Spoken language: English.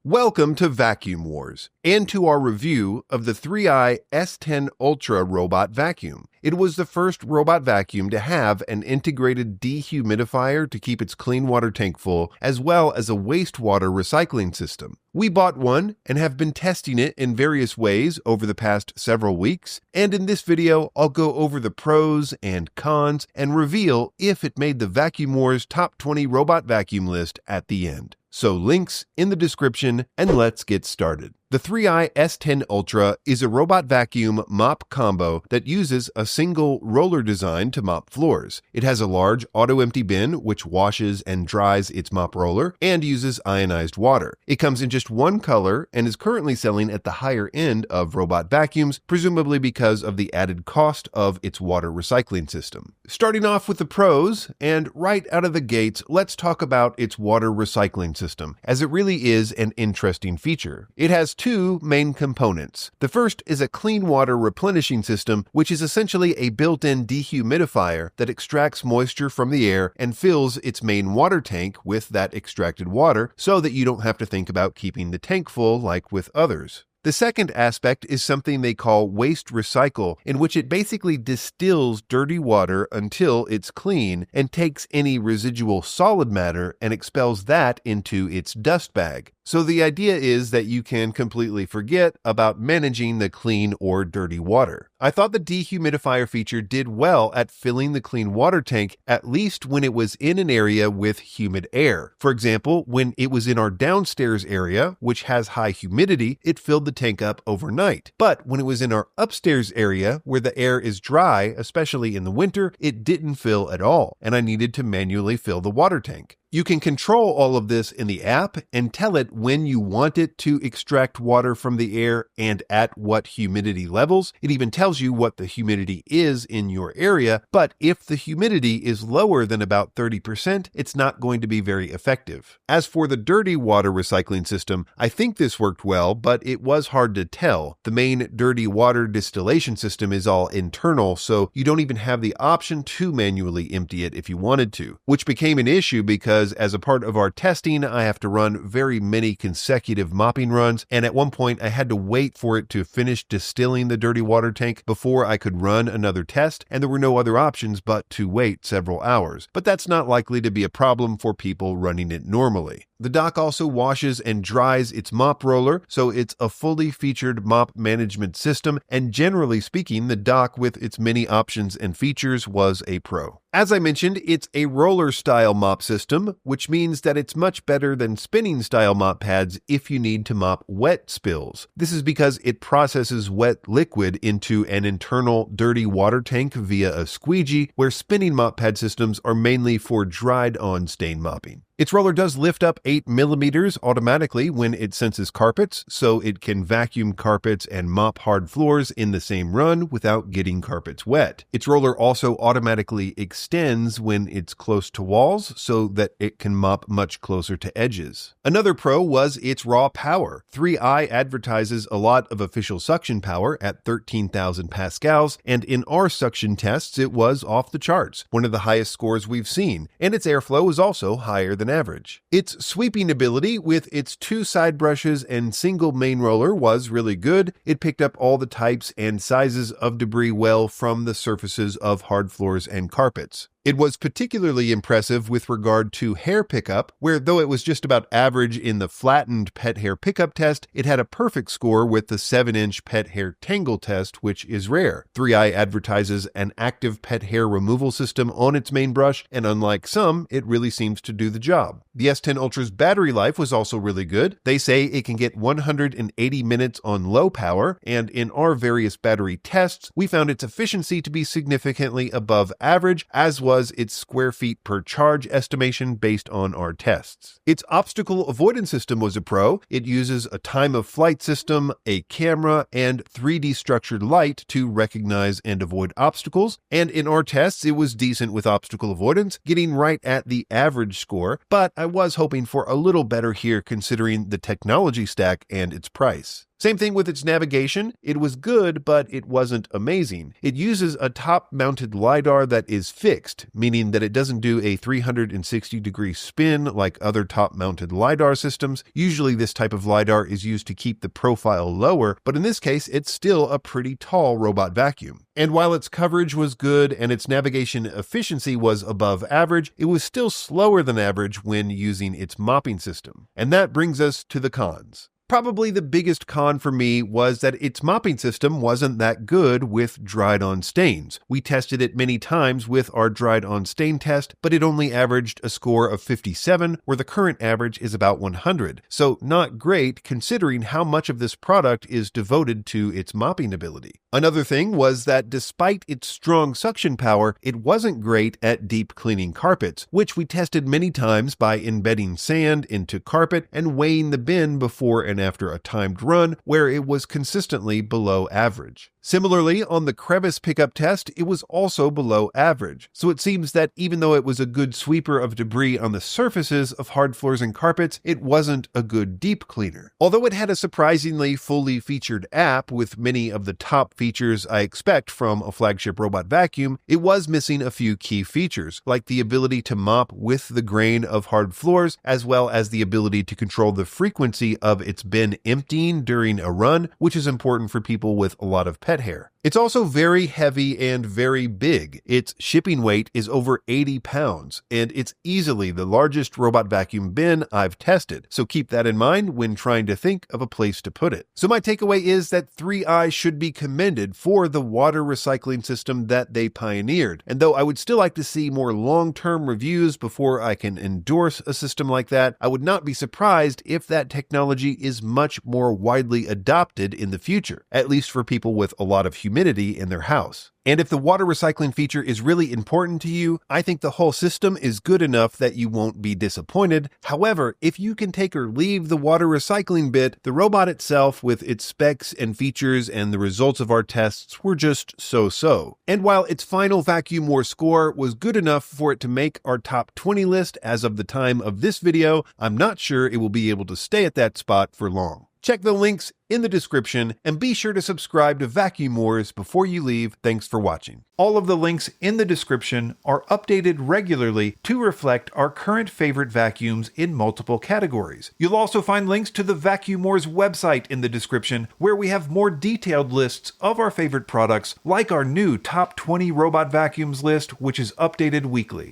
Welcome to Vacuum Wars, and to our review of the 3i S10 Ultra robot vacuum. It was the first robot vacuum to have an integrated dehumidifier to keep its clean water tank full, as well as a wastewater recycling system. We bought one and have been testing it in various ways over the past several weeks, and in this video I'll go over the pros and cons and reveal if it made the Vacuum Wars Top 20 Robot Vacuum list at the end. So links in the description, and let's get started. The 3i S10 Ultra is a robot vacuum mop combo that uses a single roller design to mop floors. It has a large auto-empty bin which washes and dries its mop roller and uses ionized water. It comes in just one color and is currently selling at the higher end of robot vacuums, presumably because of the added cost of its water recycling system. Starting off with the pros, and right out of the gates, let's talk about its water recycling system, as it really is an interesting feature. It has two main components. The first is a clean water replenishing system, which is essentially a built-in dehumidifier that extracts moisture from the air and fills its main water tank with that extracted water so that you don't have to think about keeping the tank full like with others. The second aspect is something they call waste recycle, in which it basically distills dirty water until it's clean and takes any residual solid matter and expels that into its dust bag. So the idea is that you can completely forget about managing the clean or dirty water. I thought the dehumidifier feature did well at filling the clean water tank, at least when it was in an area with humid air. For example, when it was in our downstairs area, which has high humidity, it filled the tank up overnight. But when it was in our upstairs area, where the air is dry, especially in the winter, it didn't fill at all, and I needed to manually fill the water tank. You can control all of this in the app and tell it when you want it to extract water from the air and at what humidity levels. It even tells you what the humidity is in your area, but if the humidity is lower than about 30%, it's not going to be very effective. As for the dirty water recycling system, I think this worked well, but it was hard to tell. The main dirty water distillation system is all internal, so you don't even have the option to manually empty it if you wanted to, which became an issue because as a part of our testing, I have to run very many consecutive mopping runs, and at one point I had to wait for it to finish distilling the dirty water tank before I could run another test, and there were no other options but to wait several hours. But that's not likely to be a problem for people running it normally. The dock also washes and dries its mop roller, so it's a fully featured mop management system, and generally speaking, the dock with its many options and features was a pro. As I mentioned, it's a roller-style mop system, which means that it's much better than spinning-style mop pads if you need to mop wet spills. This is because it processes wet liquid into an internal dirty water tank via a squeegee, where spinning mop pad systems are mainly for dried-on stain mopping. Its roller does lift up 8 millimeters automatically when it senses carpets, so it can vacuum carpets and mop hard floors in the same run without getting carpets wet. Its roller also automatically extends when it's close to walls so that it can mop much closer to edges. Another pro was its raw power. 3i advertises a lot of official suction power at 13,000 pascals, and in our suction tests it was off the charts, one of the highest scores we've seen, and its airflow is also higher than average. Its sweeping ability with its 2 side brushes and single main roller was really good. It picked up all the types and sizes of debris well from the surfaces of hard floors and carpets. It was particularly impressive with regard to hair pickup, where though it was just about average in the flattened pet hair pickup test, it had a perfect score with the 7-inch pet hair tangle test, which is rare. 3i advertises an active pet hair removal system on its main brush, and unlike some, it really seems to do the job. The S10 Ultra's battery life was also really good. They say it can get 180 minutes on low power, and in our various battery tests, we found its efficiency to be significantly above average, as was its square feet per charge estimation based on our tests. Its obstacle avoidance system was a pro. It uses a time of flight system, a camera, and 3D structured light to recognize and avoid obstacles, and in our tests it was decent with obstacle avoidance, getting right at the average score, but I was hoping for a little better here considering the technology stack and its price. Same thing with its navigation. It was good, but it wasn't amazing. It uses a top-mounted LiDAR that is fixed, meaning that it doesn't do a 360-degree spin like other top-mounted LiDAR systems. Usually this type of LiDAR is used to keep the profile lower, but in this case, it's still a pretty tall robot vacuum. And while its coverage was good and its navigation efficiency was above average, it was still slower than average when using its mopping system. And that brings us to the cons. Probably the biggest con for me was that its mopping system wasn't that good with dried-on stains. We tested it many times with our dried-on stain test, but it only averaged a score of 57, where the current average is about 100. So not great considering how much of this product is devoted to its mopping ability. Another thing was that despite its strong suction power, it wasn't great at deep cleaning carpets, which we tested many times by embedding sand into carpet and weighing the bin before and after a timed run, where it was consistently below average. Similarly, on the crevice pickup test, it was also below average. So it seems that even though it was a good sweeper of debris on the surfaces of hard floors and carpets, it wasn't a good deep cleaner. Although it had a surprisingly fully featured app with many of the top features I expect from a flagship robot vacuum, it was missing a few key features, like the ability to mop with the grain of hard floors, as well as the ability to control the frequency of its bin emptying during a run, which is important for people with a lot of pet hair. It's also very heavy and very big. Its shipping weight is over 80 pounds, and it's easily the largest robot vacuum bin I've tested, so keep that in mind when trying to think of a place to put it. So my takeaway is that 3i should be commended for the water recycling system that they pioneered, and though I would still like to see more long-term reviews before I can endorse a system like that, I would not be surprised if that technology is much more widely adopted in the future, at least for people with a lot of humidity in their house. And if the water recycling feature is really important to you, I think the whole system is good enough that you won't be disappointed. However, if you can take or leave the water recycling bit, the robot itself with its specs and features and the results of our tests were just so-so. And while its final Vacuum Wars score was good enough for it to make our top 20 list as of the time of this video, I'm not sure it will be able to stay at that spot for long. Check the links in the description and be sure to subscribe to Vacuum Wars before you leave. Thanks for watching. All of the links in the description are updated regularly to reflect our current favorite vacuums in multiple categories. You'll also find links to the Vacuum Wars website in the description, where we have more detailed lists of our favorite products, like our new top 20 robot vacuums list, which is updated weekly.